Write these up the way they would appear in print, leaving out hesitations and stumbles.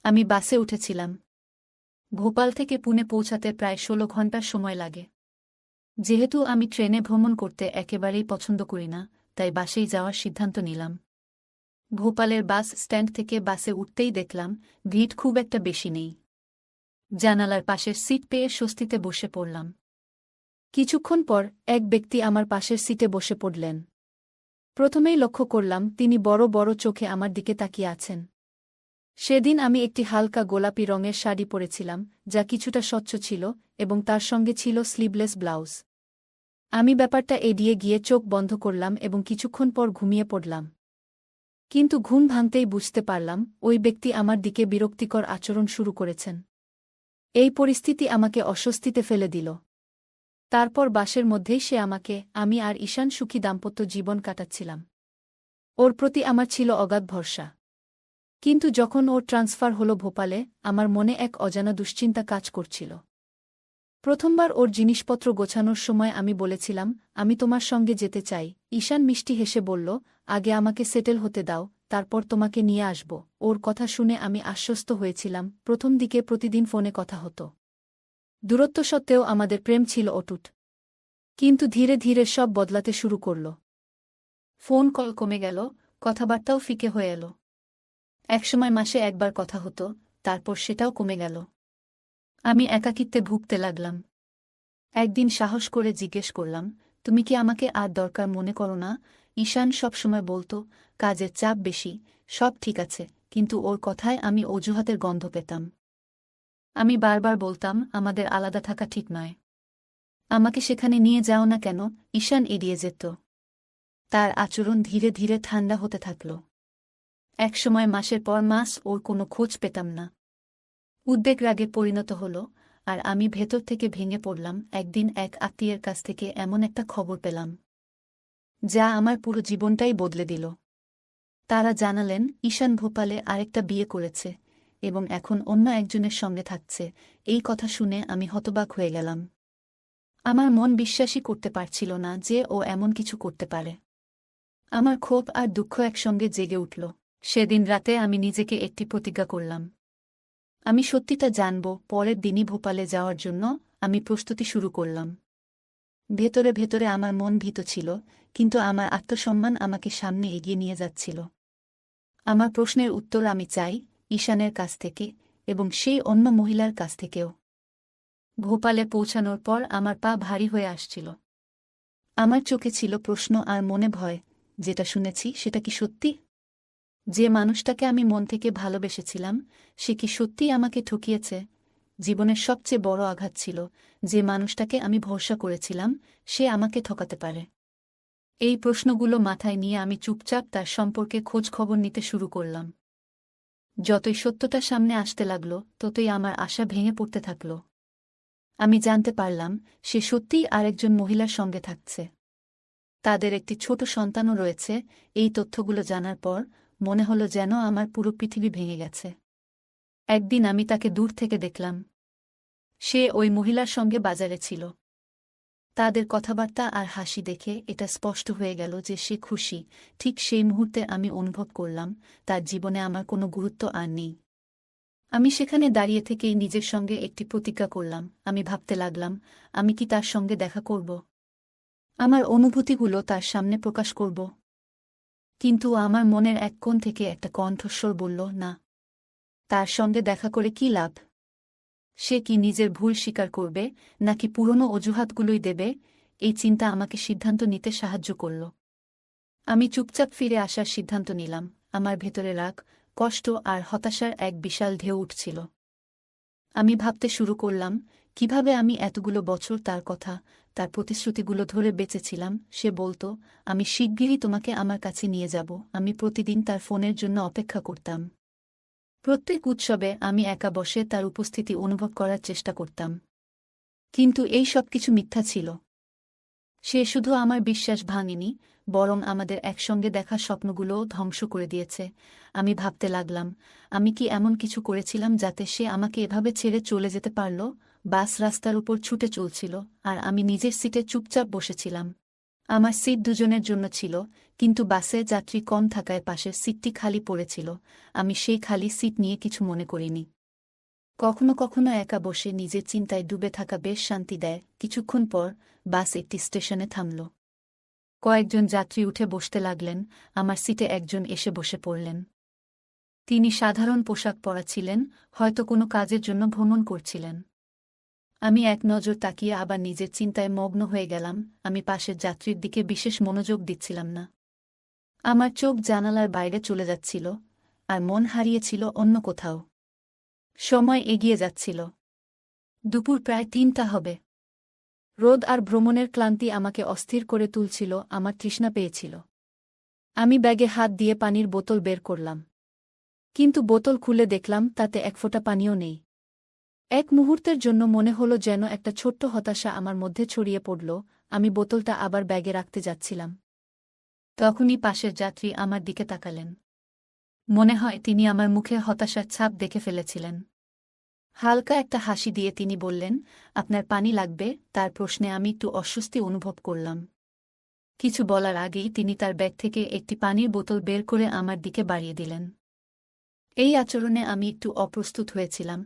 আমি বাসে উঠেছিলাম। ভোপাল থেকে পুনে পৌঁছাতে প্রায় ১৬ ঘণ্টার সময় লাগে। যেহেতু আমি ট্রেনে ভ্রমণ করতে একেবারেই পছন্দ করি না, তাই বাসেই যাওয়ার সিদ্ধান্ত নিলাম। ভোপালের বাস স্ট্যান্ড থেকে বাসে উঠতেই দেখলাম ভিড় খুব একটা বেশি নেই। জানালার পাশের সিট পেয়ে স্বস্তিতে বসে পড়লাম। কিছুক্ষণ পর এক ব্যক্তি আমার পাশের সিটে বসে পড়লেন। প্রথমেই লক্ষ্য করলাম তিনি বড় বড় চোখে আমার দিকে তাকিয়ে আছেন। সেদিন আমি একটি হালকা গোলাপি রঙের শাড়ি পরেছিলাম, যা কিছুটা স্বচ্ছ ছিল, এবং তার সঙ্গে ছিল স্লিভলেস ব্লাউজ। আমি ব্যাপারটা এড়িয়ে গিয়ে চোখ বন্ধ করলাম এবং কিছুক্ষণ পর ঘুমিয়ে পড়লাম। কিন্তু ঘুম ভাঙতেই বুঝতে পারলাম ওই ব্যক্তি আমার দিকে বিরক্তিকর আচরণ শুরু করেছেন। এই পরিস্থিতি আমাকে অস্বস্তিতে ফেলে দিল। তারপর বাসের মধ্যেই সে আমাকে, আমি আর ঈশান সুখী দাম্পত্য জীবন কাটাচ্ছিলাম। ওর প্রতি আমার ছিল অগাধ ভরসা। কিন্তু যখন ওর ট্রান্সফার হলো ভোপালে, আমার মনে এক অজানা দুশ্চিন্তা কাজ করছিল। প্রথমবার ওর জিনিসপত্র গোছানোর সময় আমি বলেছিলাম, আমি তোমার সঙ্গে যেতে চাই। ঈশান মিষ্টি হেসে বলল, আগে আমাকে সেটেল হতে দাও, তারপর তোমাকে নিয়ে আসব। ওর কথা শুনে আমি আশ্বস্ত হয়েছিলাম। প্রথম দিকে প্রতিদিন ফোনে কথা হতো। দূরত্ব সত্ত্বেও আমাদের প্রেম ছিল অটুট। কিন্তু ধীরে ধীরে সব বদলাতে শুরু করল। ফোন কল কমে গেল, কথাবার্তাও ফিকে হয়ে এল। একসময় মাসে একবার কথা হতো, তারপর সেটাও কমে গেল। আমি একাকিত্বে ভুগতে লাগলাম। একদিন সাহস করে জিজ্ঞেস করলাম, তুমি কি আমাকে আর দরকার মনে করো না? ঈশান সবসময় বলতো, কাজের চাপ বেশি, সব ঠিক আছে, কিন্তু ওর কথায় আমি অজুহাতের গন্ধ পেতাম। আমি বারবার বলতাম, আমাদের আলাদা থাকা ঠিক নয়। আমাকে সেখানে নিয়ে যাও না কেন? ঈশান এড়িয়ে যেত। তার আচরণ ধীরে ধীরে ঠান্ডা হতে থাকল। একসময় মাসের পর মাস ওর কোনো খোঁজ পেতাম না। উদ্বেগ রাগে পরিণত হল, আর আমি ভেতর থেকে ভেঙে পড়লাম। একদিন এক আত্মীয়ের কাছ থেকে এমন একটা খবর পেলাম, যা আমার পুরো জীবনটাই বদলে দিল। তারা জানালেন, ঈশান ভোপালে আরেকটা বিয়ে করেছে এবং এখন অন্য একজনের সঙ্গে থাকছে। এই কথা শুনে আমি হতবাক হয়ে গেলাম। আমার মন বিশ্বাসই করতে পারছিল না যে ও এমন কিছু করতে পারে। আমার ক্ষোভ আর দুঃখ একসঙ্গে জেগে উঠল। সেদিন রাতে আমি নিজেকে একটি প্রতিজ্ঞা করলাম, আমি সত্যিটা জানব। পরের দিনই ভোপালে যাওয়ার জন্য আমি প্রস্তুতি শুরু করলাম। ভেতরে ভেতরে আমার মন ভীত ছিল, কিন্তু আমার আত্মসম্মান আমাকে সামনে এগিয়ে নিয়ে যাচ্ছিল। আমার প্রশ্নের উত্তর আমি চাই, ঈশানের কাছ থেকে, এবং সেই অন্য মহিলার কাছ থেকেও। ভোপালে পৌঁছানোর পর আমার পা ভারী হয়ে আসছিল। আমার চোখে ছিল প্রশ্ন আর মনে ভয়, যেটা শুনেছি সেটা কি সত্যি? যে মানুষটাকে আমি মন থেকে ভালোবেসেছিলাম, সে কি সত্যিই আমাকে ঠকিয়েছে? জীবনের সবচেয়ে বড় আঘাত ছিল, যে মানুষটাকে আমি ভরসা করেছিলাম, সে আমাকে ঠকাতে পারে। এই প্রশ্নগুলো মাথায় নিয়ে আমি চুপচাপ তার সম্পর্কে খোঁজ খবর নিতে শুরু করলাম। যতই সত্যটা সামনে আসতে লাগল, ততই আমার আশা ভেঙে পড়তে থাকল। আমি জানতে পারলাম, সে সত্যিই আরেকজন মহিলার সঙ্গে থাকছে। তাদের একটি ছোট সন্তানও রয়েছে। এই তথ্যগুলো জানার পর মনে হলো যেন আমার পুরো পৃথিবী ভেঙে গেছে। একদিন আমি তাকে দূর থেকে দেখলাম। সে ওই মহিলার সঙ্গে বাজারে ছিল। তাদের কথাবার্তা আর হাসি দেখে এটা স্পষ্ট হয়ে গেল যে সে খুশি। ঠিক সেই মুহূর্তে আমি অনুভব করলাম, তার জীবনে আমার কোনো গুরুত্ব আর নেই। আমি সেখানে দাঁড়িয়ে থেকেই নিজের সঙ্গে একটি প্রতিজ্ঞা করলাম। আমি ভাবতে লাগলাম, আমি কি তার সঙ্গে দেখা করব? আমার অনুভূতিগুলো তার সামনে প্রকাশ করব? কিন্তু আমার মনের এক কোণ থেকে একটা কণ্ঠস্বর বলল, না। তার সঙ্গে দেখা করে কী লাভ? সে কি নিজের ভুল স্বীকার করবে, নাকি পুরনো অজুহাতগুলোই দেবে? এই চিন্তা আমাকে সিদ্ধান্ত নিতে সাহায্য করল। আমি চুপচাপ ফিরে আসার সিদ্ধান্ত নিলাম। আমার ভেতরে রাগ, কষ্ট আর হতাশার এক বিশাল ঢেউ উঠছিল। আমি ভাবতে শুরু করলাম, কিভাবে আমি এতগুলো বছর তার কথা, তার প্রতিশ্রুতিগুলো ধরে বেঁচেছিলাম। সে বলতো, আমি শিগগিরই তোমাকে আমার কাছে নিয়ে যাব। আমি প্রতিদিন তার ফোনের জন্য অপেক্ষা করতাম। প্রত্যেক উৎসবে আমি একা বসে তার উপস্থিতি অনুভব করার চেষ্টা করতাম। কিন্তু এই সব কিছু মিথ্যা ছিল। সে শুধু আমার বিশ্বাস ভাঙেনি, বরং আমাদের একসঙ্গে দেখা স্বপ্নগুলোও ধ্বংস করে দিয়েছে। আমি ভাবতে লাগলাম, আমি কি এমন কিছু করেছিলাম যাতে সে আমাকে এভাবে ছেড়ে চলে যেতে পারল? বাস রাস্তার উপর ছুটে চলছিল, আর আমি নিজের সিটে চুপচাপ বসেছিলাম। আমার সিট দুজনের জন্য ছিল, কিন্তু বাসে যাত্রী কম থাকায় পাশের সিটটি খালি পড়েছিল। আমি সেই খালি সিট নিয়ে কিছু মনে করিনি। কখনো কখনো একা বসে নিজের চিন্তায় ডুবে থাকা বেশ শান্তি দেয়। কিছুক্ষণ পর বাস একটি স্টেশনে থামল। কয়েকজন যাত্রী উঠে বসতে লাগলেন। আমার সিটে একজন এসে বসে পড়লেন। তিনি সাধারণ পোশাক পরা ছিলেন, হয়তো কোনো কাজের জন্য ভ্রমণ করছিলেন। আমি এক নজর তাকিয়ে আবার নিজের চিন্তায় মগ্ন হয়ে গেলাম। আমি পাশের যাত্রীর দিকে বিশেষ মনোযোগ দিচ্ছিলাম না। আমার চোখ জানালার বাইরে চলে যাচ্ছিল, আর মন হারিয়েছিল অন্য কোথাও। সময় এগিয়ে যাচ্ছিল। দুপুর প্রায় ৩টা হবে। রোদ আর ভ্রমণের ক্লান্তি আমাকে অস্থির করে তুলছিল। আমার তৃষ্ণা পেয়েছিল। আমি ব্যাগে হাত দিয়ে পানির বোতল বের করলাম। কিন্তু বোতল খুলে দেখলাম তাতে এক ফোঁটা পানিও নেই। এক মুহূর্তের জন্য মনে হলো যেন একটা ছোট্ট হতাশা আমার মধ্যে ছড়িয়ে পড়ল। আমি বোতলটা আবার ব্যাগে রাখতে যাচ্ছিলাম। তখনই পাশের যাত্রী আমার দিকে তাকালেন। মনে হয় তিনি আমার মুখে হতাশার ছাপ দেখে ফেলেছিলেন। হালকা একটা হাসি দিয়ে তিনি বললেন, আপনার পানি লাগবে? তার প্রশ্নে আমি একটু অস্বস্তি অনুভব করলাম। কিছু বলার আগেই তিনি তার ব্যাগ থেকে একটি পানির বোতল বের করে আমার দিকে বাড়িয়ে দিলেন। এই আচরণে আমি একটু অপ্রস্তুত হয়েছিলাম,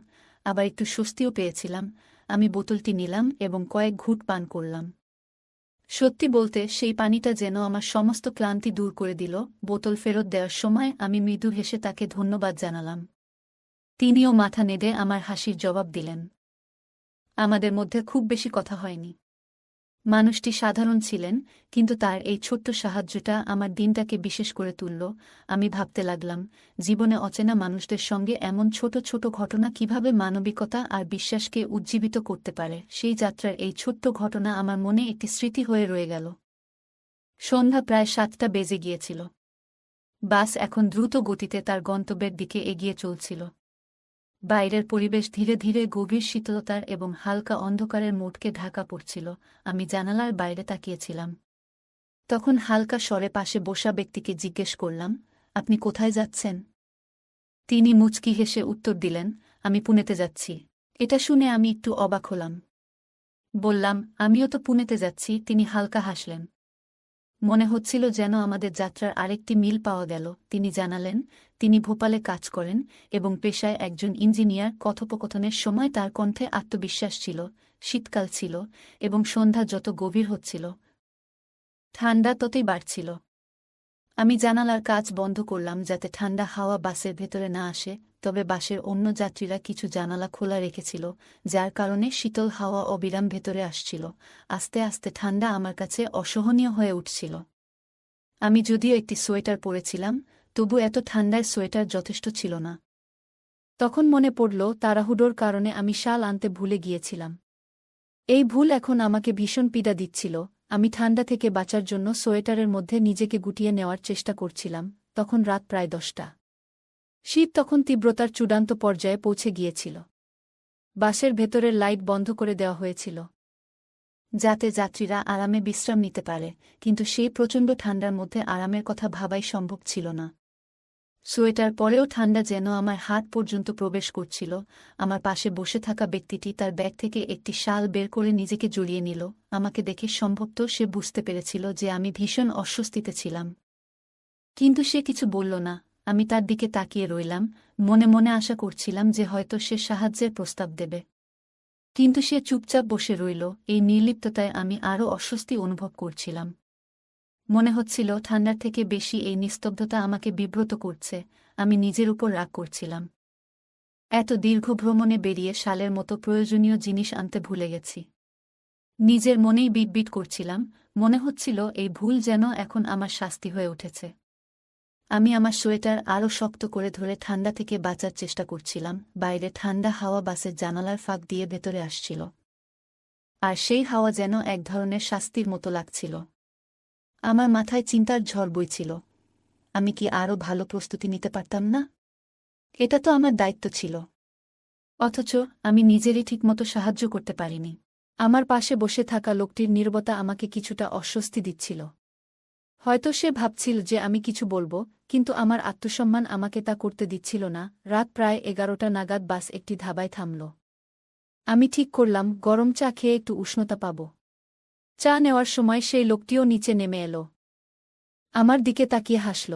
আবার একটু স্বস্তিও পেয়েছিলাম। আমি বোতলটি নিলাম এবং কয়েক ঘুঁট পান করলাম। সত্যি বলতে সেই পানিটা যেন আমার সমস্ত ক্লান্তি দূর করে দিল। বোতল ফেরত দেওয়ার সময় আমি মৃদু হেসে তাকে ধন্যবাদ জানালাম। তিনিও মাথা নেড়ে আমার হাসির জবাব দিলেন। আমাদের মধ্যে খুব বেশি কথা হয়নি। মানুষটি সাধারণ ছিলেন, কিন্তু তার এই ছোট্ট সাহায্যটা আমার দিনটাকে বিশেষ করে তুলল। আমি ভাবতে লাগলাম, জীবনে অচেনা মানুষদের সঙ্গে এমন ছোট ছোট ঘটনা কিভাবে মানবিকতা আর বিশ্বাসকে উজ্জীবিত করতে পারে। সেই যাত্রার এই ছোট্ট ঘটনা আমার মনে একটি স্মৃতি হয়ে রয়ে গেল। সন্ধ্যা প্রায় 7টা বেজে গিয়েছিল। বাস এখন দ্রুত গতিতে তার গন্তব্যের দিকে এগিয়ে চলছিল। বাইরের পরিবেশ ধীরে ধীরে গভীর শীতলতার এবং হালকা অন্ধকারের মোটকে ঢাকা পড়ছিল। আমি জানালার বাইরে তাকিয়েছিলাম। তখন হালকা স্বরে পাশে বসা ব্যক্তিকে জিজ্ঞেস করলাম, আপনি কোথায় যাচ্ছেন? তিনি মুচকি হেসে উত্তর দিলেন, আমি পুনেতে যাচ্ছি। এটা শুনে আমি একটু অবাক হলাম। বললাম, আমিও তো পুনেতে যাচ্ছি। তিনি হালকা হাসলেন। মনে হচ্ছিল যেন আমাদের যাত্রার আরেকটি মিল পাওয়া গেল। তিনি জানালেন, তিনি ভোপালে কাজ করেন এবং পেশায় একজন ইঞ্জিনিয়ার। কথোপকথনের সময় তার কণ্ঠে আত্মবিশ্বাস ছিল। শীতকাল ছিল এবং সন্ধ্যা যত গভীর হচ্ছিল, ঠান্ডা ততই বাড়ছিল। আমি জানালার কাচ বন্ধ করলাম যাতে ঠান্ডা হাওয়া বাসের ভেতরে না আসে, তবে বাসের অন্য যাত্রীরা কিছু জানালা খোলা রেখেছিল, যার কারণে শীতল হাওয়া অবিরাম ভেতরে আসছিল। আস্তে আস্তে ঠান্ডা আমার কাছে অসহনীয় হয়ে উঠছিল। আমি যদিও একটি সোয়েটার পরেছিলাম, তবু এত ঠান্ডায় সোয়েটার যথেষ্ট ছিল না। তখন মনে পড়ল, তাড়াহুড়োর কারণে আমি শাল আনতে ভুলে গিয়েছিলাম। এই ভুল এখন আমাকে ভীষণ পীড়া দিচ্ছিল। আমি ঠান্ডা থেকে বাঁচার জন্য সোয়েটারের মধ্যে নিজেকে গুটিয়ে নেওয়ার চেষ্টা করছিলাম। তখন রাত প্রায় 10টা। শীত তখন তীব্রতার চূড়ান্ত পর্যায়ে পৌঁছে গিয়েছিল। বাসের ভেতরের লাইট বন্ধ করে দেওয়া হয়েছিল, যাতে যাত্রীরা আরামে বিশ্রাম নিতে পারে, কিন্তু সেই প্রচণ্ড ঠান্ডার মধ্যে আরামের কথা ভাবাই সম্ভব ছিল না। সোয়েটার পরেও ঠান্ডা যেন আমার হাত পর্যন্ত প্রবেশ করছিল। আমার পাশে বসে থাকা ব্যক্তিটি তার ব্যাগ থেকে একটি শাল বের করে নিজেকে জড়িয়ে নিল। আমাকে দেখে সম্ভবত সে বুঝতে পেরেছিল যে আমি ভীষণ অস্বস্তিতে ছিলাম। কিন্তু সে কিছু বলল না। আমি তার দিকে তাকিয়ে রইলাম, মনে মনে আশা করছিলাম যে হয়তো সে সাহায্যের প্রস্তাব দেবে। কিন্তু সে চুপচাপ বসে রইল। এই নির্লিপ্ততায় আমি আরও অস্বস্তি অনুভব করছিলাম। মনে হচ্ছিল ঠান্ডার থেকে বেশি এই নিস্তব্ধতা আমাকে বিব্রত করছে। আমি নিজের উপর রাগ করছিলাম। এত দীর্ঘ ভ্রমণে বেরিয়ে শালের মতো প্রয়োজনীয় জিনিস আনতে ভুলে গেছি। নিজের মনেই বিটবিট করছিলাম। মনে হচ্ছিল এই ভুল যেন এখন আমার শাস্তি হয়ে উঠেছে। আমি আমার সোয়েটার আরও শক্ত করে ধরে ঠান্ডা থেকে বাঁচার চেষ্টা করছিলাম। বাইরে ঠান্ডা হাওয়া বাসের জানালার ফাঁক দিয়ে ভেতরে আসছিল, আর সেই হাওয়া যেন এক ধরনের শাস্তির মতো লাগছিল। আমার মাথায় চিন্তার ঝড় বইছিল। আমি কি আরও ভালো প্রস্তুতি নিতে পারতাম না? এটা তো আমার দায়িত্ব ছিল। অথচ আমি নিজেরই ঠিকমতো সাহায্য করতে পারিনি। আমার পাশে বসে থাকা লোকটির নীরবতা আমাকে কিছুটা অস্বস্তি দিচ্ছিল। হয়তো সে ভাবছিল যে আমি কিছু বলবো, কিন্তু আমার আত্মসম্মান আমাকে তা করতে দিচ্ছিল না। রাত প্রায় 11টা নাগাদ বাস একটি ধাবায় থামল। আমি ঠিক করলাম গরম চা খেয়ে একটু উষ্ণতা পাব। চা নেওয়ার সময় সেই লোকটিও নিচে নেমে এলো। আমার দিকে তাকিয়ে হাসল।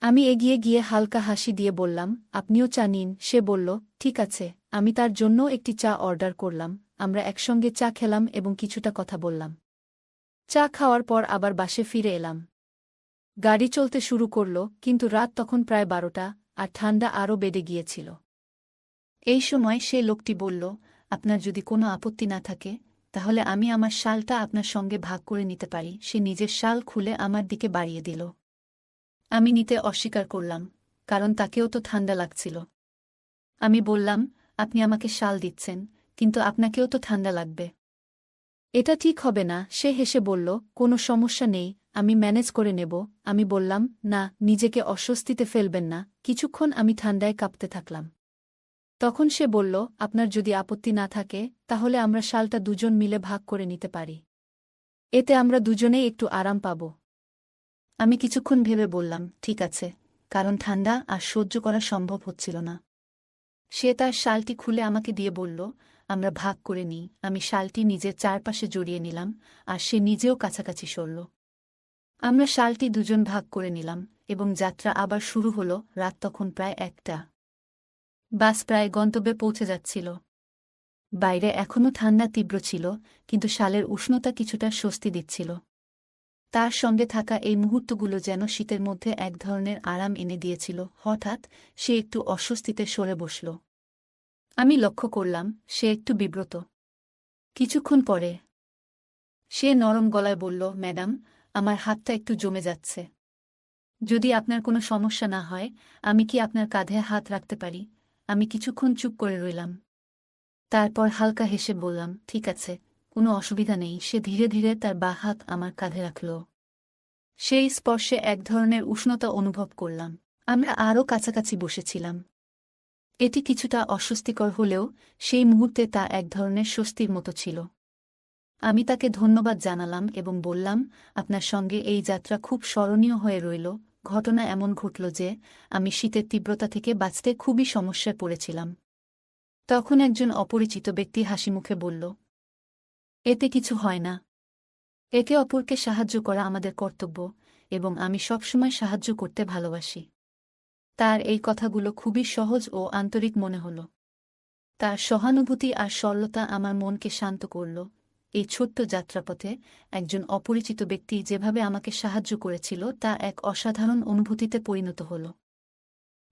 আমি এগিয়ে গিয়ে হালকা হাসি দিয়ে বললাম, আপনিও চা নিন। সে বলল, ঠিক আছে। আমি তার জন্য একটি চা অর্ডার করলাম। আমরা একসঙ্গে চা খেলাম এবং কিছুটা কথা বললাম। চা খাওয়ার পর আবার বাসে ফিরে এলাম। গাড়ি চলতে শুরু করল, কিন্তু রাত তখন প্রায় 12টা, আর ঠান্ডা আরও বেড়ে গিয়েছিল। এই সময় সে লোকটি বলল, আপনার যদি কোনো আপত্তি না থাকে তাহলে আমি আমার শালটা আপনার সঙ্গে ভাগ করে নিতে পারি। সে নিজের শাল খুলে আমার দিকে বাড়িয়ে দিল। আমি নিতে অস্বীকার করলাম, কারণ তাকেও তো ঠান্ডা লাগছিল। আমি বললাম, আপনি আমাকে শাল দিচ্ছেন, কিন্তু আপনাকেও তো ঠান্ডা লাগবে। এটা ঠিক হবে না। সে হেসে বলল, কোনো সমস্যা নেই, আমি ম্যানেজ করে নেব। আমি বললাম, না, নিজেকে অস্বস্তিতে ফেলবেন না। কিছুক্ষণ আমি ঠান্ডায় কাঁপতে থাকলাম। তখন সে বলল, আপনার যদি আপত্তি না থাকে তাহলে আমরা শালটা দুজন মিলে ভাগ করে নিতে পারি। এতে আমরা দুজনেই একটু আরাম পাব। আমি কিছুক্ষণ ভেবে বললাম, ঠিক আছে, কারণ ঠান্ডা আর সহ্য করা সম্ভব হচ্ছিল না। সে তার শালটি খুলে আমাকে দিয়ে বলল, আমরা ভাগ করে নিই। আমি শালটি নিজের চারপাশে জড়িয়ে নিলাম, আর সে নিজেও কাছাকাছি সরল। আমরা শালটি দুজন ভাগ করে নিলাম, এবং যাত্রা আবার শুরু হল। রাত তখন প্রায় 1টা। বাস প্রায় গন্তব্যে পৌঁছে যাচ্ছিল। বাইরে এখনও ঠান্ডা তীব্র ছিল, কিন্তু শালের উষ্ণতা কিছুটা স্বস্তি দিচ্ছিল। তার সঙ্গে থাকা এই মুহূর্তগুলো যেন শীতের মধ্যে এক ধরনের আরাম এনে দিয়েছিল। হঠাৎ সে একটু অস্বস্তিতে সরে বসল। আমি লক্ষ্য করলাম সে একটু বিব্রত। কিছুক্ষণ পরে সে নরম গলায় বলল, ম্যাডাম, আমার হাতটা একটু জমে যাচ্ছে। যদি আপনার কোনো সমস্যা না হয়, আমি কি আপনার কাঁধে হাত রাখতে পারি? আমি কিছুক্ষণ চুপ করে রইলাম। তারপর হালকা হেসে বললাম, ঠিক আছে, কোনো অসুবিধা নেই। সে ধীরে ধীরে তার বাঁ হাত আমার কাঁধে রাখল। সেই স্পর্শে এক ধরনের উষ্ণতা অনুভব করলাম। আমরা আরও কাছাকাছি বসেছিলাম। এটি কিছুটা অস্বস্তিকর হলেও সেই মুহূর্তে তা এক ধরনের স্বস্তির মতো ছিল। আমি তাকে ধন্যবাদ জানালাম এবং বললাম, আপনার সঙ্গে এই যাত্রা খুব স্মরণীয় হয়ে রইল। ঘটনা এমন ঘটল যে আমি শীতের তীব্রতা থেকে বাঁচতে খুবই সমস্যায় পড়েছিলাম। তখন একজন অপরিচিত ব্যক্তি হাসিমুখে বলল, এতে কিছু হয় না। একে অপরকে সাহায্য করা আমাদের কর্তব্য, এবং আমি সবসময় সাহায্য করতে ভালোবাসি। তার এই কথাগুলো খুবই সহজ ও আন্তরিক মনে হল। তার সহানুভূতি আর সরলতা আমার মনকে শান্ত করল। এই ছোট্ট যাত্রাপথে একজন অপরিচিত ব্যক্তি যেভাবে আমাকে সাহায্য করেছিল তা এক অসাধারণ অনুভূতিতে পরিণত হল।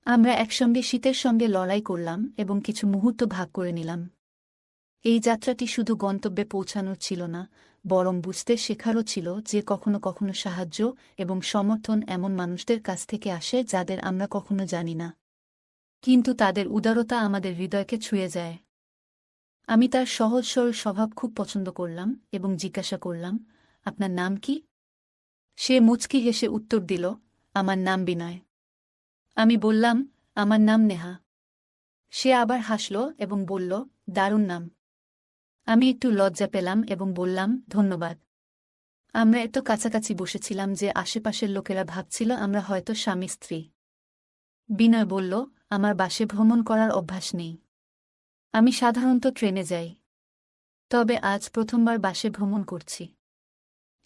আমরা একসঙ্গে শীতের সঙ্গে লড়াই করলাম এবং কিছু মুহূর্ত ভাগ করে নিলাম। এই যাত্রাটি শুধু গন্তব্যে পৌঁছানোর ছিল না, বরং বুঝতে শেখারও ছিল যে কখনো কখনো সাহায্য এবং সমর্থন এমন মানুষদের কাছ থেকে আসে যাদের আমরা কখনো জানি না, কিন্তু তাদের উদারতা আমাদের হৃদয়কে ছুঁয়ে যায়। আমি তার সহজ সরল স্বভাব খুব পছন্দ করলাম এবং জিজ্ঞাসা করলাম, আপনার নাম কি? সে মুচকি হেসে উত্তর দিল, আমার নাম বিনয়। আমি বললাম, আমার নাম নেহা। সে আবার হাসল এবং বলল, দারুণ নাম। আমি একটু লজ্জা পেলাম এবং বললাম, ধন্যবাদ। আমরা এত কাছাকাছি বসেছিলাম যে আশেপাশের লোকেরা ভাবছিল আমরা হয়তো স্বামী স্ত্রী। বিনয় বলল, আমার বাসে ভ্রমণ করার অভ্যাস নেই। আমি সাধারণত ট্রেনে যাই। তবে আজ প্রথমবার বাসে ভ্রমণ করছি।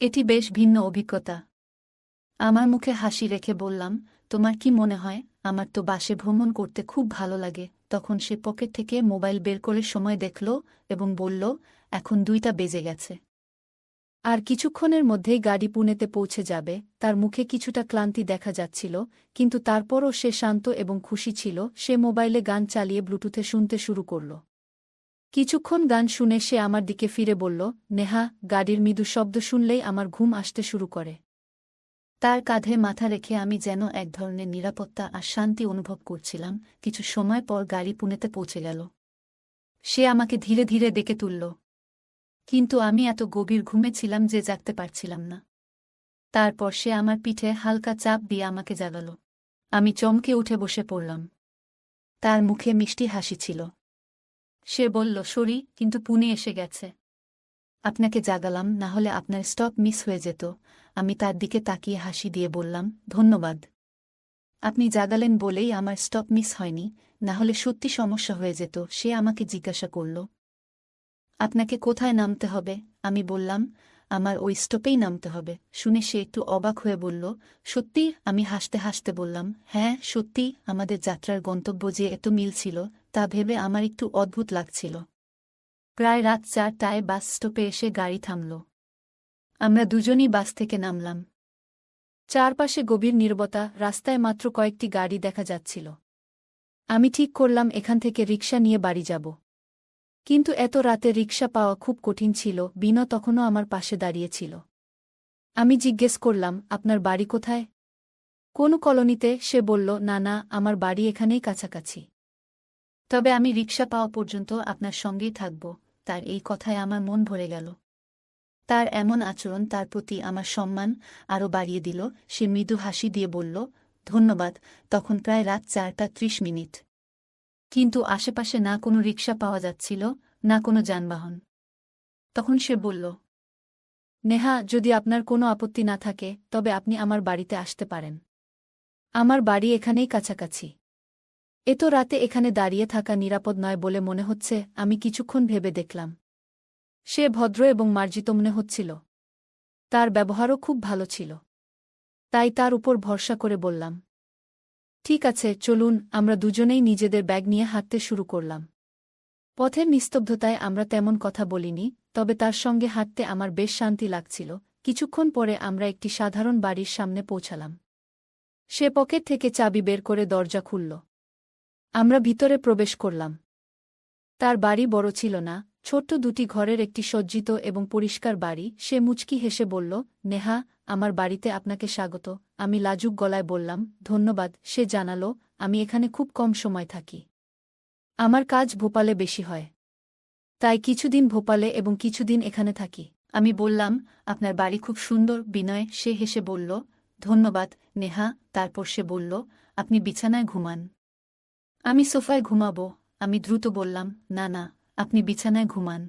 এটি বেশ ভিন্ন অভিজ্ঞতা। আমার মুখে হাসি রেখে বললাম, তোমার কি মনে হয়? আমার তো বাসে ভ্রমণ করতে খুব ভালো লাগে। তখন সে পকেট থেকে মোবাইল বের করে সময় দেখল এবং বলল, এখন 2টা বেজে গেছে। আর কিছুক্ষণের মধ্যেই গাড়ি পুনেতে পৌঁছে যাবে। তার মুখে কিছুটা ক্লান্তি দেখা যাচ্ছিল, কিন্তু তারপরও সে শান্ত এবং খুশি ছিল। সে মোবাইলে গান চালিয়ে ব্লুটুথে শুনতে শুরু করল। কিছুক্ষণ গান শুনে সে আমার দিকে ফিরে বলল, নেহা, গাড়ির মৃদু শব্দ শুনলেই আমার ঘুম আসতে শুরু করে। তার কাঁধে মাথা রেখে আমি যেন এক ধরনের নিরাপত্তা আর শান্তি অনুভব করছিলাম। কিছু সময় পর গাড়ি পুনেতে পৌঁছে গেল। সে আমাকে ধীরে ধীরে ডেকে তুলল, কিন্তু আমি এত গভীর ঘুমে ছিলাম যে জাগতে পারছিলাম না। তারপর সে আমার পিঠে হালকা চাপ দিয়ে আমাকে জাগাল। আমি চমকে উঠে বসে পড়লাম। তার মুখে মিষ্টি হাসি ছিল। সে বলল, সরি, কিন্তু পুনে এসে গেছে। আপনাকে জাগালাম, না হলে আপনার স্টপ মিস হয়ে যেত। আমি তার দিকে তাকিয়ে হাসি দিয়ে বললাম, ধন্যবাদ। আপনি জাগালেন বলেই আমার স্টপ মিস হয়নি, না হলে সত্যি সমস্যা হয়ে যেত। সে আমাকে জিজ্ঞাসা করল, আপনাকে কোথায় নামতে হবে? আমি বললাম, আমার ওই স্টপেই নামতে হবে। শুনে সে একটু অবাক হয়ে বলল, সত্যি? আমি হাসতে হাসতে বললাম, হ্যাঁ সত্যি। আমাদের যাত্রার গন্তব্য যে এত মিল ছিল তা ভেবে আমার একটু অদ্ভুত লাগছিল। প্রায় রাত 4টায় বাস স্টপে এসে গাড়ি থামল। আমরা দুজনই বাস থেকে নামলাম। চারপাশে গভীর নীরবতা, রাস্তায় মাত্র কয়েকটি গাড়ি দেখা যাচ্ছিল। আমি ঠিক করলাম এখান থেকে রিকশা নিয়ে বাড়ি যাব। কিন্তু এত রাতে রিকশা পাওয়া খুব কঠিন ছিল। বিনয় তখনও আমার পাশে দাঁড়িয়েছিল। আমি জিজ্ঞেস করলাম, আপনার বাড়ি কোথায়? কোন কলোনিতে? সে বলল, না না, আমার বাড়ি এখানেই কাছাকাছি। তবে আমি রিকশা পাওয়া পর্যন্ত আপনার সঙ্গেই থাকব। তার এই কথায় আমার মন ভরে গেল। তার এমন আচরণ তার প্রতি আমার সম্মান আরও বাড়িয়ে দিল। সে মৃদু হাসি দিয়ে বলল, ধন্যবাদ। তখন প্রায় রাত 4:30। কিন্তু আশেপাশে না কোনো রিকশা পাওয়া যাচ্ছিল, না কোনো যানবাহন। তখন সে বলল, নেহা, যদি আপনার কোনো আপত্তি না থাকে তবে আপনি আমার বাড়িতে আসতে পারেন। আমার বাড়ি এখানেই কাছাকাছি। এত রাতে এখানে দাঁড়িয়ে থাকা নিরাপদ নয় বলে মনে হচ্ছে। আমি কিছুক্ষণ ভেবে দেখলাম। সে ভদ্র এবং মার্জিত মনে হচ্ছিল। তার ব্যবহারও খুব ভালো ছিল। তাই তার উপর ভরসা করে বললাম, ঠিক আছে, চলুন। আমরা দুজনেই নিজেদের ব্যাগ নিয়ে হাঁটতে শুরু করলাম। পথের নিস্তব্ধতায় আমরা তেমন কথা বলিনি, তবে তার সঙ্গে হাঁটতে আমার বেশ শান্তি লাগছিল। কিছুক্ষণ পরে আমরা একটি সাধারণ বাড়ির সামনে পৌঁছালাম। সে পকেট থেকে চাবি বের করে দরজা খুলল। আমরা ভিতরে প্রবেশ করলাম। তার বাড়ি বড় ছিল না, ছোট্ট দুটি ঘরের একটি সজ্জিত এবং পরিষ্কার বাড়ি। সে মুচকি হেসে বলল, নেহা, আমার বাড়িতে আপনাকে স্বাগত। আমি লাজুক গলায় বললাম, ধন্যবাদ। সে জানালো, আমি এখানে খুব কম সময় থাকি। আমার কাজ ভোপালে বেশি হয়। তাই কিছুদিন ভোপালে এবং কিছুদিন এখানে থাকি। আমি বললাম, আপনার বাড়ি খুব সুন্দর বিনয়। সে হেসে বলল, ধন্যবাদ নেহা। তারপর সে বলল, আপনি বিছানায় ঘুমান। আমি সোফায় ঘুমাবো। আমি দ্রুত বললাম, না না, আপনি বিছানায় ঘুমান।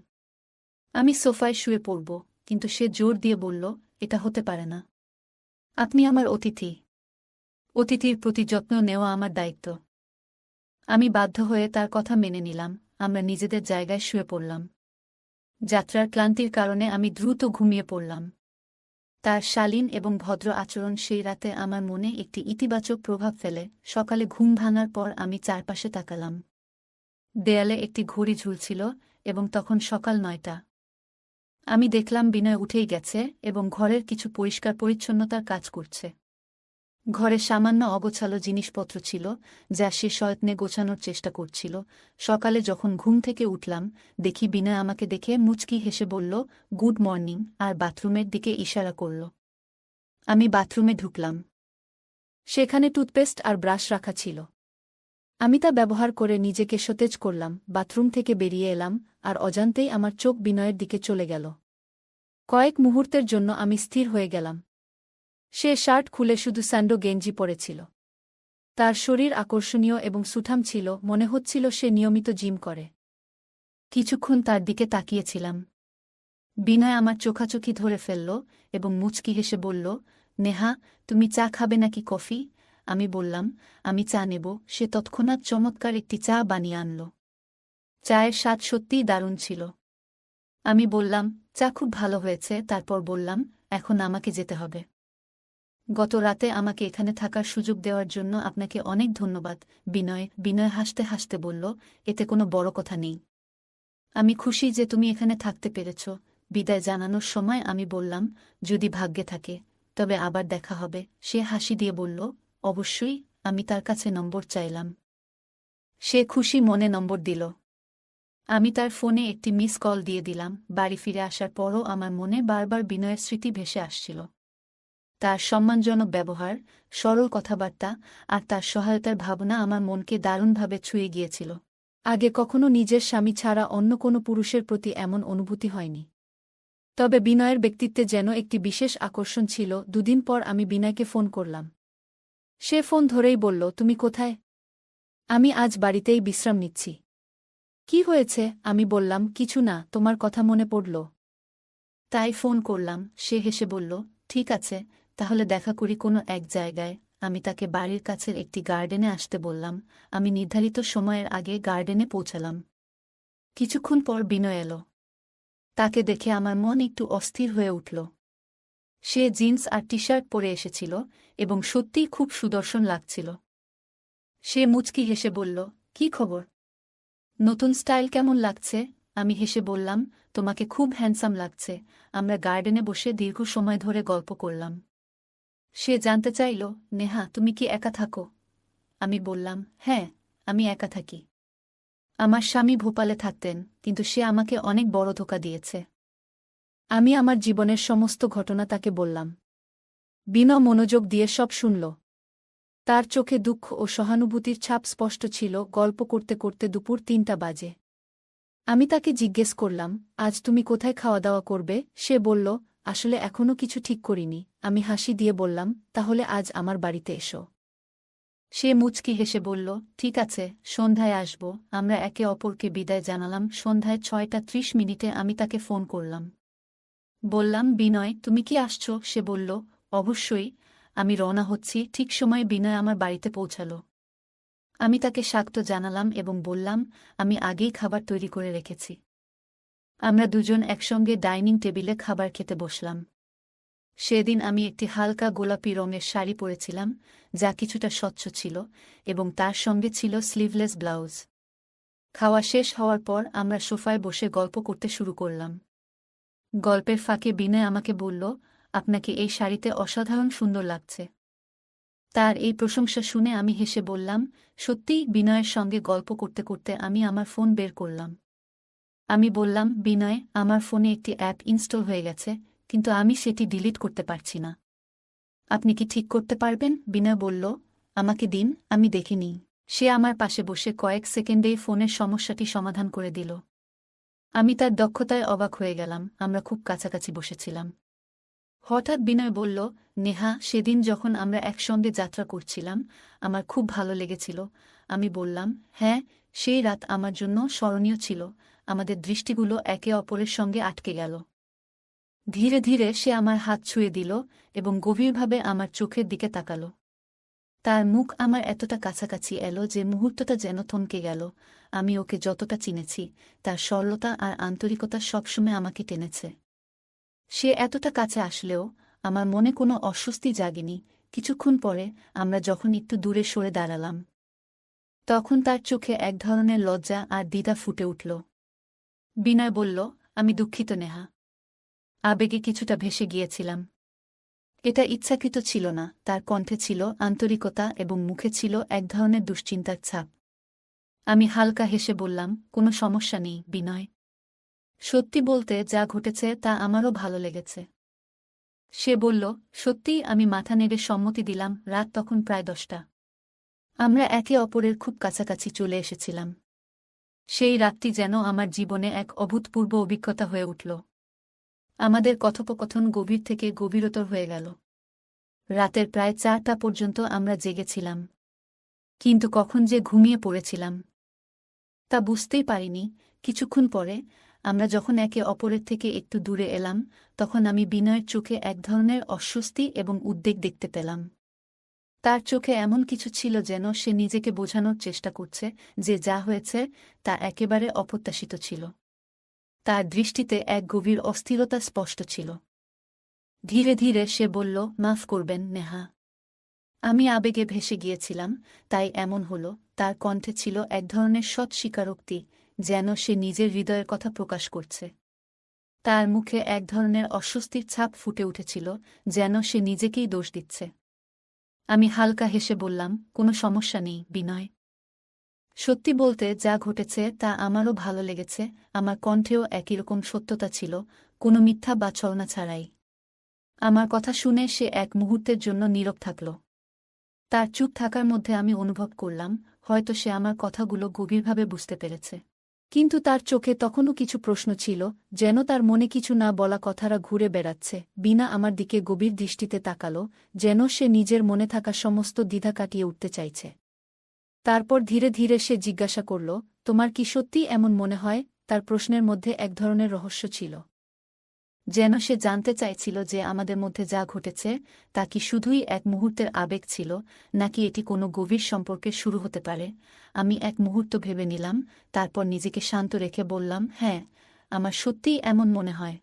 আমি সোফায় শুয়ে পড়ব। কিন্তু সে জোর দিয়ে বলল, এটা হতে পারে না। আপনি আমার অতিথি। অতিথির প্রতি যত্ন নেওয়া আমার দায়িত্ব। আমি বাধ্য হয়ে তার কথা মেনে নিলাম। আমরা নিজেদের জায়গায় শুয়ে পড়লাম। যাত্রার ক্লান্তির কারণে আমি দ্রুত ঘুমিয়ে পড়লাম। তার শালীন এবং ভদ্র আচরণ সেই রাতে আমার মনে একটি ইতিবাচক প্রভাব ফেলে। সকালে ঘুম ভাঙার পর আমি চারপাশে তাকালাম। দেয়ালে একটি ঘড়ি ঝুলছিল এবং তখন সকাল 9টা। আমি দেখলাম বিনয় উঠেই গেছে এবং ঘরের কিছু পরিষ্কার পরিচ্ছন্নতার কাজ করছে। ঘরে সামান্য অগোছালো জিনিসপত্র ছিল, যা সে সযত্নে গোছানোর চেষ্টা করছিল। সকালে যখন ঘুম থেকে উঠলাম, দেখি বিনয় আমাকে দেখে মুচকি হেসে বলল, গুড মর্নিং, আর বাথরুমের দিকে ইশারা করল। আমি বাথরুমে ঢুকলাম। সেখানে টুথপেস্ট আর ব্রাশ রাখা ছিল। আমি তা ব্যবহার করে নিজেকে সতেজ করলাম। বাথরুম থেকে বেরিয়ে এলাম, আর অজান্তেই আমার চোখ বিনয়ের দিকে চলে গেল। কয়েক মুহূর্তের জন্য আমি স্থির হয়ে গেলাম। সে শার্ট খুলে শুধু স্যান্ডো গেঞ্জি পরেছিল। তার শরীর আকর্ষণীয় এবং সুঠাম ছিল, মনে হচ্ছিল সে নিয়মিত জিম করে। কিছুক্ষণ তার দিকে তাকিয়েছিলাম। বিনয় আমার চোখাচোখি ধরে ফেলল এবং মুচকি হেসে বলল, নেহা, তুমি চা খাবে নাকি কফি? আমি বললাম, আমি চা নেব। সে তৎক্ষণাৎ চমৎকার একটি চা বানিয়ে আনল। চায়ের স্বাদ সত্যিই দারুণ ছিল। আমি বললাম, চা খুব ভালো হয়েছে। তারপর বললাম, এখন আমাকে যেতে হবে। গত রাতে আমাকে এখানে থাকার সুযোগ দেওয়ার জন্য আপনাকে অনেক ধন্যবাদ বিনয়। বিনয় হাসতে হাসতে বলল, এতে কোনো বড় কথা নেই। আমি খুশি যে তুমি এখানে থাকতে পেরেছ। বিদায় জানানোর সময় আমি বললাম, যদি ভাগ্যে থাকে তবে আবার দেখা হবে। সে হাসি দিয়ে বলল, অবশ্যই। আমি তার কাছে নম্বর চাইলাম। সে খুশি মনে নম্বর দিল। আমি তার ফোনে একটি মিস কল দিয়ে দিলাম। বাড়ি ফিরে আসার পরও আমার মনে বারবার বিনয়ের স্মৃতি ভেসে আসছিল। তার সম্মানজনক ব্যবহার, সরল কথাবার্তা আর তার সহায়তার ভাবনা আমার মনকে দারুণভাবে ছুঁয়ে গিয়েছিল। আগে কখনো নিজের স্বামী ছাড়া অন্য কোনো পুরুষের প্রতি এমন অনুভূতি হয়নি। তবে বিনয়ের ব্যক্তিত্বে যেন একটি বিশেষ আকর্ষণ ছিল। দুদিন পর আমি বিনয়কে ফোন করলাম। সে ফোন ধরেই বলল, তুমি কোথায়? আমি আজ বাড়িতেই বিশ্রাম নিচ্ছি। কি হয়েছে? আমি বললাম, কিছু না, তোমার কথা মনে পড়ল তাই ফোন করলাম। সে হেসে বলল, ঠিক আছে, তাহলে দেখা করি কোনো এক জায়গায়। আমি তাকে বাড়ির কাছের একটি গার্ডেনে আসতে বললাম। আমি নির্ধারিত সময়ের আগে গার্ডেনে পৌঁছালাম। কিছুক্ষণ পর বিনয় এল। তাকে দেখে আমার মন একটু অস্থির হয়ে উঠল। সে জিন্স আর টি শার্ট পরে এসেছিল এবং সত্যিই খুব সুদর্শন লাগছিল। সে মুচকি হেসে বলল, কি খবর? নতুন স্টাইল কেমন লাগছে? আমি হেসে বললাম, তোমাকে খুব হ্যান্ডসাম লাগছে। আমরা গার্ডেনে বসে দীর্ঘ সময় ধরে গল্প করলাম। সে জানতে চাইল, নেহা, তুমি কি একা থাকো? আমি বললাম, হ্যাঁ, আমি একা থাকি। আমার স্বামী ভোপালে থাকতেন, কিন্তু সে আমাকে অনেক বড় ধোঁকা দিয়েছে। আমি আমার জীবনের সমস্ত ঘটনা তাকে বললাম। বিনা মনোযোগ দিয়ে সব শুনল। তার চোখে দুঃখ ও সহানুভূতির ছাপ স্পষ্ট ছিল। গল্প করতে করতে দুপুর ৩টা বাজে। আমি তাকে জিজ্ঞেস করলাম, আজ তুমি কোথায় খাওয়া দাওয়া করবে? সে বলল, আসলে এখনও কিছু ঠিক করিনি। আমি হাসি দিয়ে বললাম, তাহলে আজ আমার বাড়িতে এসো। সে মুচকি হেসে বলল, ঠিক আছে, সন্ধ্যায় আসব। আমরা একে অপরকে বিদায় জানালাম। সন্ধ্যায় ৬টা ৩০ আমি তাকে ফোন করলাম। বললাম, বিনয়, তুমি কি আসছো? সে বলল, অবশ্যই, আমি রওনা হচ্ছি। ঠিক সময়ে বিনয় আমার বাড়িতে পৌঁছাল। আমি তাকে স্বাগত জানালাম এবং বললাম, আমি আগেই খাবার তৈরি করে রেখেছি। আমরা দুজন একসঙ্গে ডাইনিং টেবিলে খাবার খেতে বসলাম। সেদিন আমি একটি হালকা গোলাপি রঙের শাড়ি পরেছিলাম, যা কিছুটা স্বচ্ছ ছিল, এবং তার সঙ্গে ছিল স্লিভলেস ব্লাউজ। খাওয়া শেষ হওয়ার পর আমরা সোফায় বসে গল্প করতে শুরু করলাম। গল্পের ফাঁকে বিনয় আমাকে বলল, আপনাকে এই শাড়িতে অসাধারণ সুন্দর লাগছে। তার এই প্রশংসা শুনে আমি হেসে বললাম, সত্যিই। বিনয়ের সঙ্গে গল্প করতে করতে আমি আমার ফোন বের করলাম। আমি বললাম, বিনয়, আমার ফোনে একটি অ্যাপ ইনস্টল হয়ে গেছে, কিন্তু আমি সেটি ডিলিট করতে পারছি না। আপনি কি ঠিক করতে পারবেন? বিনয় বলল, আমাকে দিন, আমি দেখে নিই। সে আমার পাশে বসে কয়েক সেকেন্ডেই ফোনের সমস্যাটি সমাধান করে দিল। আমি তার দক্ষতায় অবাক হয়ে গেলাম। আমরা খুব কাছাকাছি বসেছিলাম। হঠাৎ বিনয় বলল, নেহা, সেদিন যখন আমরা একসঙ্গে যাত্রা করছিলাম, আমার খুব ভালো লেগেছিল। আমি বললাম, হ্যাঁ, সেই রাত আমার জন্য স্মরণীয় ছিল। আমাদের দৃষ্টিগুলো একে অপরের সঙ্গে আটকে গেল। ধীরে ধীরে সে আমার হাত ছুঁয়ে দিল এবং গভীরভাবে আমার চোখের দিকে তাকাল। তার মুখ আমার এতটা কাছাকাছি এলো যে মুহূর্তটা যেন থমকে গেল। আমি ওকে যতটা চিনেছি, তার সরলতা আর আন্তরিকতা সবসময় আমাকে টেনেছে। সে এতটা কাছে আসলেও আমার মনে কোনো অস্বস্তি জাগেনি। কিছুক্ষণ পরে আমরা যখন একটু দূরে সরে দাঁড়ালাম, তখন তার চোখে এক ধরনের লজ্জা আর দ্বিধা ফুটে উঠল। বিনয় বলল, আমি দুঃখিত নেহা। আবেগে কিছুটা ভেসে গিয়েছিলাম। এটা ইচ্ছাকৃত ছিল না। তার কণ্ঠে ছিল আন্তরিকতা এবং মুখে ছিল এক ধরনের দুশ্চিন্তার ছাপ। আমি হালকা হেসে বললাম, কোনো সমস্যা নেই বিনয়। সত্যি বলতে যা ঘটেছে তা আমারও ভালো লেগেছে। সে বলল, সত্যিই। আমি মাথা নেড়ে সম্মতি দিলাম। রাত তখন প্রায় 10টা। আমরা একে অপরের খুব কাছাকাছি চলে এসেছিলাম। সেই রাতটি যেন আমার জীবনে এক অভূতপূর্ব অভিজ্ঞতা হয়ে উঠল। আমাদের কথোপকথন গভীর থেকে গভীরতর হয়ে গেল। রাতের প্রায় 4টা পর্যন্ত আমরা জেগেছিলাম। কিন্তু কখন যে ঘুমিয়ে পড়েছিলাম তা বুঝতেই পারিনি। কিছুক্ষণ পরে আমরা যখন একে অপরের থেকে একটু দূরে এলাম, তখন আমি বিনয়ের চোখে এক ধরনের অস্বস্তি এবং উদ্বেগ দেখতে পেলাম। তার চোখে এমন কিছু ছিল যেন সে নিজেকে বোঝানোর চেষ্টা করছে যে যা হয়েছে তা একেবারে অপ্রত্যাশিত ছিল। তার দৃষ্টিতে এক গভীর অস্থিরতা স্পষ্ট ছিল। ধীরে ধীরে সে বলল, মাফ করবেন নেহা। আমি আবেগে ভেসে গিয়েছিলাম, তাই এমন হল। তার কণ্ঠে ছিল এক ধরনের সৎ স্বীকারোক্তি, যেন সে নিজের হৃদয়ের কথা প্রকাশ করছে। তার মুখে এক ধরনের অস্বস্তির ছাপ ফুটে উঠেছিল, যেন সে নিজেকেই দোষ দিচ্ছে। আমি হালকা হেসে বললাম, কোনো সমস্যা নেই বিনয়। সত্যি বলতে যা ঘটেছে তা আমারও ভালো লেগেছে। আমার কণ্ঠেও একই রকম সত্যতা ছিল, কোনো মিথ্যা বা ছলনা ছাড়াই। আমার কথা শুনে সে এক মুহূর্তের জন্য নীরব থাকল। তার চুপ থাকার মধ্যে আমি অনুভব করলাম, হয়তো সে আমার কথাগুলো গভীরভাবে বুঝতে পেরেছে। কিন্তু তার চোখে তখনও কিছু প্রশ্ন ছিল, যেন তার মনে কিছু না বলা কথারা ঘুরে বেড়াচ্ছে। বিনা আমার দিকে গভীর দৃষ্টিতে তাকাল, যেন সে নিজের মনে থাকা সমস্ত দ্বিধা কাটিয়ে উঠতে চাইছে। তারপর ধীরে ধীরে সে জিজ্ঞাসা করল, তোমার কি সত্যিই এমন মনে হয়? তার প্রশ্নের মধ্যে এক ধরনের রহস্য ছিল, যেন সে জানতে চাইছিল যে আমাদের মধ্যে যা ঘটেছে তা কি শুধুই এক মুহূর্তের আবেগ ছিল, নাকি এটি কোনো গভীর সম্পর্কের শুরু হতে পারে। আমি এক মুহূর্ত ভেবে নিলাম, তারপর নিজেকে শান্ত রেখে বললাম, হ্যাঁ, আমার সত্যিই এমন মনে হয়।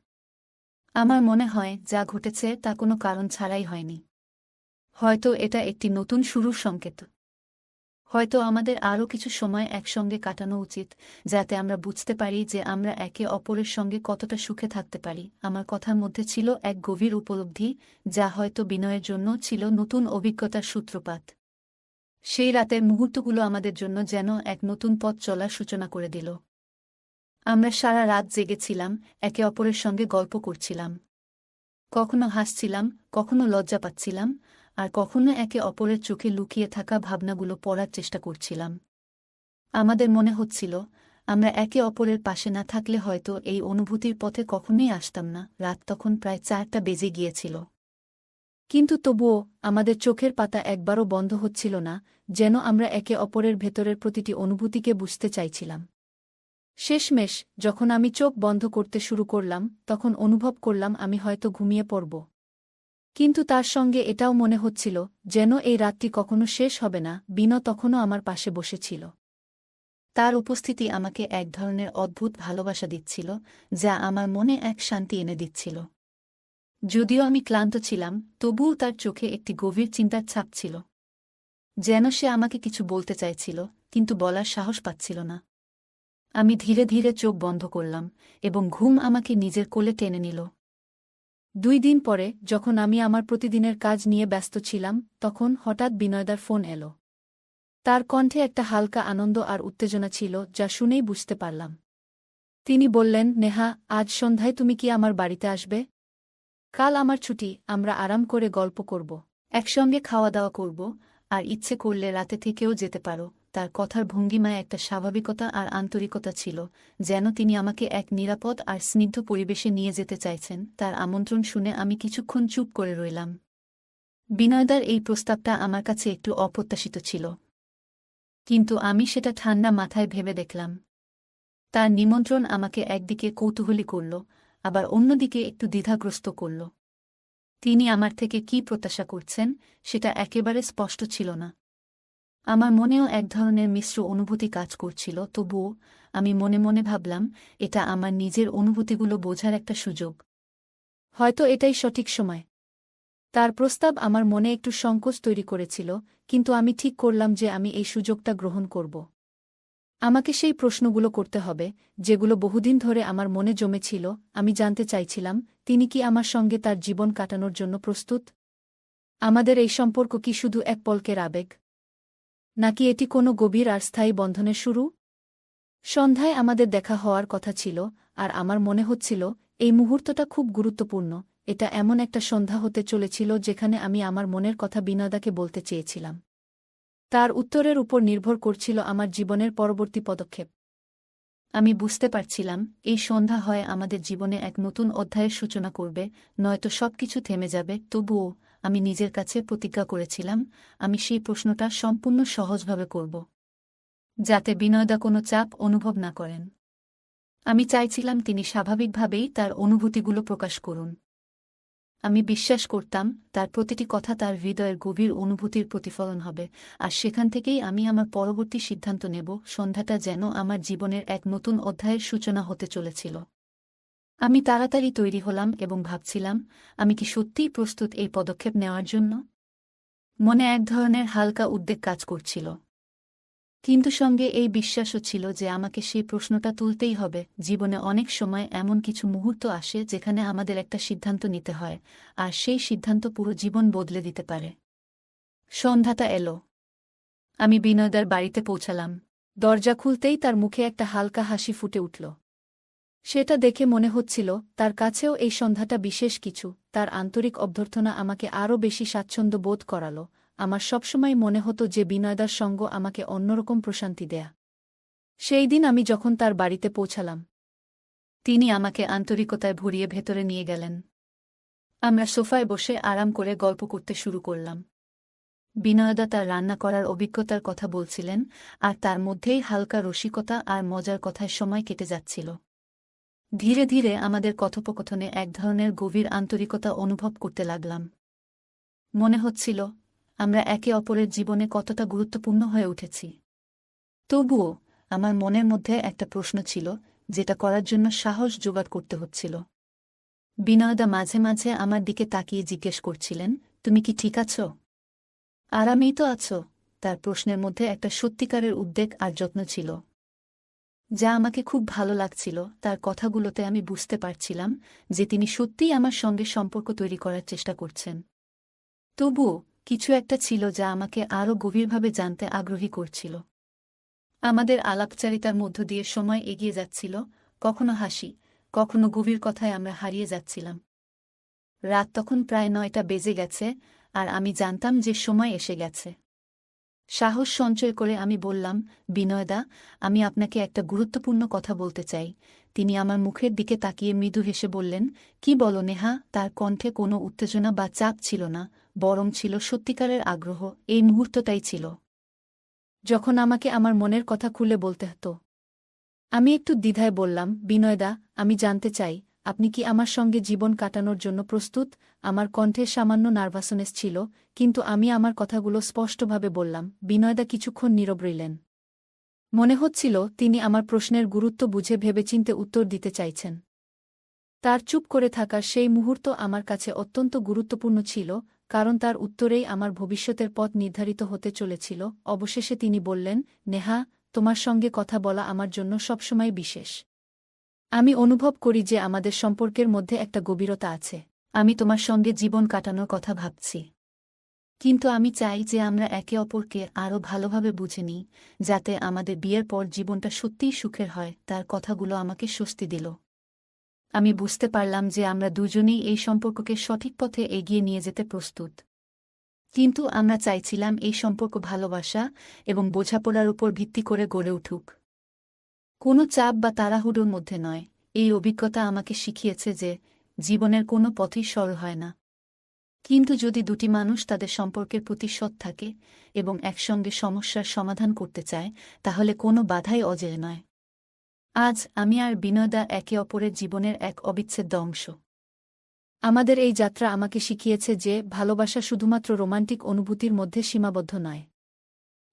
আমার মনে হয় যা ঘটেছে তা কোনো কারণ ছাড়াই হয়নি। হয়তো এটা একটি নতুন শুরুর সংকেত। হয়তো আমাদের আরও কিছু সময় একসঙ্গে কাটানো উচিত, যাতে আমরা বুঝতে পারি যে আমরা একে অপরের সঙ্গে কতটা সুখে থাকতে পারি। আমার কথার মধ্যে ছিল এক গভীর উপলব্ধি, যা হয়তো বিনয়ের জন্য ছিল নতুন অভিজ্ঞতার সূত্রপাত। সেই রাতের মুহূর্তগুলো আমাদের জন্য যেন এক নতুন পথ চলার সূচনা করে দিল। আমরা সারা রাত জেগেছিলাম, একে অপরের সঙ্গে গল্প করছিলাম। কখনো হাসছিলাম, কখনো লজ্জা পাচ্ছিলাম, আর কখনো একে অপরের চোখে লুকিয়ে থাকা ভাবনাগুলো পড়ার চেষ্টা করছিলাম। আমাদের মনে হচ্ছিল, আমরা একে অপরের পাশে না থাকলে হয়তো এই অনুভূতির পথে কখনোই আসতাম না। রাত তখন প্রায় 4টা বেজে গিয়েছিল। কিন্তু তবুও আমাদের চোখের পাতা একবারও বন্ধ হচ্ছিল না, যেন আমরা একে অপরের ভেতরের প্রতিটি অনুভূতিকে বুঝতে চাইছিলাম। শেষমেশ যখন আমি চোখ বন্ধ করতে শুরু করলাম, তখন অনুভব করলাম আমি হয়তো ঘুমিয়ে পড়ব। কিন্তু তার সঙ্গে এটাও মনে হচ্ছিল, যেন এই রাতটি কখনো শেষ হবে না। বিনো তখনও আমার পাশে বসেছিল। তার উপস্থিতি আমাকে এক ধরনের অদ্ভুত ভালোবাসা দিচ্ছিল, যা আমার মনে এক শান্তি এনে দিচ্ছিল। যদিও আমি ক্লান্ত ছিলাম, তবুও তার চোখে একটি গভীর চিন্তার ছাপ ছিল। যেন সে আমাকে কিছু বলতে চাইছিল, কিন্তু বলার সাহস পাচ্ছিল না। আমি ধীরে ধীরে চোখ বন্ধ করলাম, এবং ঘুম আমাকে নিজের কোলে টেনে নিল। 2 দিন পরে, যখন আমি আমার প্রতিদিনের কাজ নিয়ে ব্যস্ত ছিলাম, তখন হঠাৎ বিনয়দার ফোন এলো। তার কণ্ঠে একটা হালকা আনন্দ আর উত্তেজনা ছিল, যা শুনেই বুঝতে পারলাম। তিনি বললেন, নেহা, আজ সন্ধ্যায় তুমি কি আমার বাড়িতে আসবে? কাল আমার ছুটি, আমরা আরাম করে গল্প করব, একসঙ্গে খাওয়া দাওয়া করব, আর ইচ্ছে করলে রাতে থেকেও যেতে পারো। তার কথার ভঙ্গিমায় একটা স্বাভাবিকতা আর আন্তরিকতা ছিল, যেন তিনি আমাকে এক নিরাপদ আর স্নিগ্ধ পরিবেশে নিয়ে যেতে চাইছেন। তার আমন্ত্রণ শুনে আমি কিছুক্ষণ চুপ করে রইলাম। বিনয়দার এই প্রস্তাবটা আমার কাছে একটু অপ্রত্যাশিত ছিল, কিন্তু আমি সেটা ঠান্ডা মাথায় ভেবে দেখলাম। তার নিমন্ত্রণ আমাকে একদিকে কৌতূহলী করল, আবার অন্যদিকে একটু দ্বিধাগ্রস্ত করল। তিনি আমার থেকে কী প্রত্যাশা করছেন, সেটা একেবারে স্পষ্ট ছিল না। আমার মনেও এক ধরনের মিশ্র অনুভূতি কাজ করছিল, তবুও আমি মনে মনে ভাবলাম, এটা আমার নিজের অনুভূতিগুলো বোঝার একটা সুযোগ। হয়তো এটাই সঠিক সময়। তার প্রস্তাব আমার মনে একটু সংকোচ তৈরি করেছিল, কিন্তু আমি ঠিক করলাম যে আমি এই সুযোগটা গ্রহণ করব। আমাকে সেই প্রশ্নগুলো করতে হবে, যেগুলো বহুদিন ধরে আমার মনে জমেছিল। আমি জানতে চাইছিলাম, তিনি কি আমার সঙ্গে তার জীবন কাটানোর জন্য প্রস্তুত? আমাদের এই সম্পর্ক কি শুধু এক পলকের আবেগ, নাকি এটি কোনো গভীর আর স্থায়ী বন্ধনের শুরু? সন্ধ্যায় আমাদের দেখা হওয়ার কথা ছিল, আর আমার মনে হচ্ছিল এই মুহূর্তটা খুব গুরুত্বপূর্ণ। এটা এমন একটা সন্ধ্যা হতে চলেছিল যেখানে আমি আমার মনের কথা বিনোদাকে বলতে চেয়েছিলাম। তার উত্তরের উপর নির্ভর করছিল আমার জীবনের পরবর্তী পদক্ষেপ। আমি বুঝতে পারছিলাম, এই সন্ধ্যা হয় আমাদের জীবনে এক নতুন অধ্যায়ের সূচনা করবে, নয়তো সবকিছু থেমে যাবে। তবুও আমি নিজের কাছে প্রতিজ্ঞা করেছিলাম, আমি সেই প্রশ্নটা সম্পূর্ণ সহজভাবে করব, যাতে বিনয়দা কোনো চাপ অনুভব না করেন। আমি চাইছিলাম তিনি স্বাভাবিকভাবেই তার অনুভূতিগুলো প্রকাশ করুন। আমি বিশ্বাস করতাম, তার প্রতিটি কথা তার হৃদয়ের গভীর অনুভূতির প্রতিফলন হবে, আর সেখান থেকেই আমি আমার পরবর্তী সিদ্ধান্ত নেব। সন্ধ্যাটা যেন আমার জীবনের এক নতুন অধ্যায়ের সূচনা হতে চলেছিল। আমি তাড়াতাড়ি তৈরি হলাম এবং ভাবছিলাম, আমি কি সত্যিই প্রস্তুত এই পদক্ষেপ নেওয়ার জন্য? মনে এক ধরনের হালকা উদ্বেগ কাজ করছিল, কিন্তু সঙ্গে এই বিশ্বাসও ছিল যে আমাকে সেই প্রশ্নটা তুলতেই হবে। জীবনে অনেক সময় এমন কিছু মুহূর্ত আসে যেখানে আমাদের একটা সিদ্ধান্ত নিতে হয়, আর সেই সিদ্ধান্ত পুরো জীবন বদলে দিতে পারে। সন্ধ্যাটা এলো। আমি বিনয়দার বাড়িতে পৌঁছালাম। দরজা খুলতেই তার মুখে একটা হালকা হাসি ফুটে উঠল। সেটা দেখে মনে হচ্ছিল, তার কাছেও এই সন্ধ্যাটা বিশেষ কিছু। তার আন্তরিক অভ্যর্থনা আমাকে আরও বেশি স্বাচ্ছন্দ্য বোধ করাল। আমার সবসময় মনে হতো যে বিনয়দার সঙ্গ আমাকে অন্যরকম প্রশান্তি দেয়া। সেই দিন আমি যখন তার বাড়িতে পৌঁছালাম, তিনি আমাকে আন্তরিকতায় ভরিয়ে ভেতরে নিয়ে গেলেন। আমরা সোফায় বসে আরাম করে গল্প করতে শুরু করলাম। বিনয়দা তার রান্না করার অভিজ্ঞতার কথা বলছিলেন, আর তার মধ্যেই হালকা রসিকতা আর মজার কথায় সময় কেটে যাচ্ছিল। ধীরে ধীরে আমাদের কথোপকথনে এক ধরনের গভীর আন্তরিকতা অনুভব করতে লাগলাম। মনে হচ্ছিল, আমরা একে অপরের জীবনে কতটা গুরুত্বপূর্ণ হয়ে উঠেছি। তবুও আমার মনের মধ্যে একটা প্রশ্ন ছিল, যেটা করার জন্য সাহস জোগাড় করতে হচ্ছিল। বিনয়দা মাঝে মাঝে আমার দিকে তাকিয়ে জিজ্ঞেস করছিলেন, তুমি কি ঠিক আছো? আরামেই তো আছো? তার প্রশ্নের মধ্যে একটা সত্যিকারের উদ্বেগ আর যত্ন ছিল, যা আমাকে খুব ভালো লাগছিল। তার কথাগুলোতে আমি বুঝতে পারছিলাম যে তিনি সত্যিই আমার সঙ্গে সম্পর্ক তৈরি করার চেষ্টা করছেন। তবুও কিছু একটা ছিল যা আমাকে আরও গভীরভাবে জানতে আগ্রহী করছিল। আমাদের আলাপচারিতার মধ্য দিয়ে সময় এগিয়ে যাচ্ছিল, কখনো হাসি, কখনো গভীর কথায় আমরা হারিয়ে যাচ্ছিলাম। রাত তখন প্রায় 9টা বেজে গেছে, আর আমি জানতাম যে সময় এসে গেছে। সাহস সঞ্চয় করে আমি বললাম, বিনয়দা, আমি আপনাকে একটা গুরুত্বপূর্ণ কথা বলতে চাই। তিনি আমার মুখের দিকে তাকিয়ে মৃদু হেসে বললেন, কি বলো নেহা? তার কণ্ঠে কোনো উত্তেজনা বা চাপ ছিল না, বরং ছিল সত্যিকারের আগ্রহ। এই মুহূর্তটাই ছিল যখন আমাকে আমার মনের কথা খুলে বলতে হতো। আমি একটু দ্বিধায় বললাম, বিনয়দা, আমি জানতে চাই, আপনি কি আমার সঙ্গে জীবন কাটানোর জন্য প্রস্তুত? আমার কণ্ঠে সামান্য নার্ভাসনেস ছিল, কিন্তু আমি আমার কথাগুলো স্পষ্টভাবে বললাম। বিনয়দা কিছুক্ষণ নীরব রইলেন। মনে হচ্ছিল তিনি আমার প্রশ্নের গুরুত্ব বুঝে ভেবেচিন্তে উত্তর দিতে চাইছেন। তার চুপ করে থাকার সেই মুহূর্ত আমার কাছে অত্যন্ত গুরুত্বপূর্ণ ছিল, কারণ তার উত্তরেই আমার ভবিষ্যতের পথ নির্ধারিত হতে চলেছিল। অবশেষে তিনি বললেন, নেহা, তোমার সঙ্গে কথা বলা আমার জন্য সবসময় বিশেষ। আমি অনুভব করি যে আমাদের সম্পর্কের মধ্যে একটা গভীরতা আছে। আমি তোমার সঙ্গে জীবন কাটানোর কথা ভাবছি, কিন্তু আমি চাই যে আমরা একে অপরকে আরও ভালোভাবে বুঝে নিই, যাতে আমাদের বিয়ের পর জীবনটা সত্যিই সুখের হয়। তার কথাগুলো আমাকে স্বস্তি দিল। আমি বুঝতে পারলাম যে আমরা দুজনেই এই সম্পর্ককে সঠিক পথে এগিয়ে নিয়ে যেতে প্রস্তুত। কিন্তু আমরা চাইছিলাম এই সম্পর্ক ভালোবাসা এবং বোঝাপড়ার উপর ভিত্তি করে গড়ে উঠুক, কোনো চাপ বা তাড়াহুড়োর মধ্যে নয়। এই অভিজ্ঞতা আমাকে শিখিয়েছে যে জীবনের কোনো পথই সরল হয় না, কিন্তু যদি দুটি মানুষ তাদের সম্পর্কের প্রতি সৎ থাকে এবং একসঙ্গে সমস্যার সমাধান করতে চায়, তাহলে কোনো বাধাই অজেয় নয়। আজ আমি আর বিনয়দা একে অপরের জীবনের এক অবিচ্ছেদ্য অংশ। আমাদের এই যাত্রা আমাকে শিখিয়েছে যে ভালোবাসা শুধুমাত্র রোমান্টিক অনুভূতির মধ্যে সীমাবদ্ধ নয়।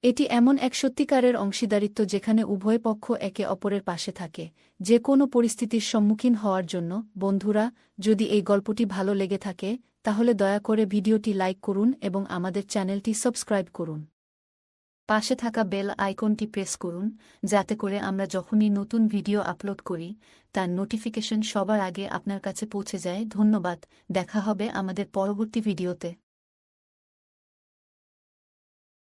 এটি এমন এক সত্যিকারের অংশীদারিত্ব যেখানে উভয় পক্ষ একে অপরের পাশে থাকে, যে কোনো পরিস্থিতির সম্মুখীন হওয়ার জন্য। বন্ধুরা, যদি এই গল্পটি ভালো লেগে থাকে, তাহলে দয়া করে ভিডিওটি লাইক করুন এবং আমাদের চ্যানেলটি সাবস্ক্রাইব করুন। পাশে থাকা বেল আইকনটি প্রেস করুন, যাতে করে আমরা যখনই নতুন ভিডিও আপলোড করি, তার নোটিফিকেশন সবার আগে আপনার কাছে পৌঁছে যায়। ধন্যবাদ। দেখা হবে আমাদের পরবর্তী ভিডিওতে।